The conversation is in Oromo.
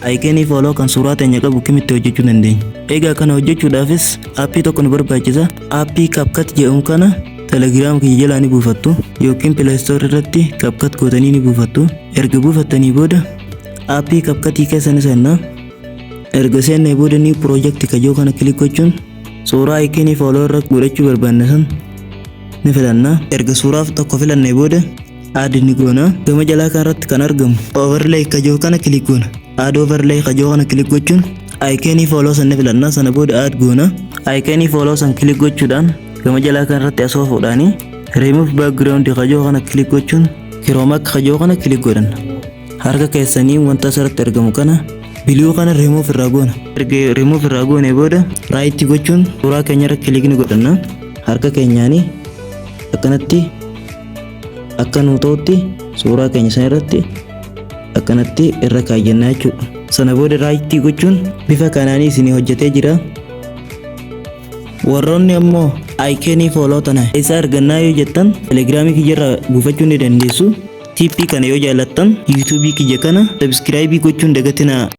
Aikeenii follow kan suuraa teenya qabu kamitti hojjechuu dandeenya. Egaa kana hojjechuudhaafis aappii tokko nu barbaachisa. Aappii CapCut jedhamu kana Telegram kiyya jalaa ni buufattu yookiin Play Store irratti CapCut gootanii ni buufattu. Erga buufattanii booda aappii CapCut keessa ni seenna. Erga seennee booda ni project kajoo kana kilik gochuun suuraa aikeenii follow irra godhachuu barbaanne san ni filanna. Erga suuraa tokko filannee booda add ni goona. Gama jalaa kanarratti kan argamu overlay kajoo kana kilik goona. Add overlay kajoo kana kilik gochuun aikeenii follow san ni filanna. Sana booda add goona. Aikeenii follow san kilik gochuudhaan gama jalaa kanarratti asoo fuudhaanii remove background kajoo kana kilik gochuun chroma kajoo kana kilik godhanna. Harka keessanii wanta asirratti argamu kana biluu kana remove irraa goona. Erga remove irraa goone booda right gochuun suuraa keenya irra kilik ni godhanna. Harka keenyaanii akkanatti akka nu ta'utti suuraa keenya san irratti akkanatti irra kaayyannaa jechuudha. Sana booda right gochuun bifa kanaanii isin hojjetee jira. Warroonni ammoo aikeenii follow tana isa argannaa yoo jettan Telegramii kiyya irraa buufachuu ni dandeessu. Tippii kana yoo jaallattan YouTube kiyya kana subscribe gochuun dagatinaa.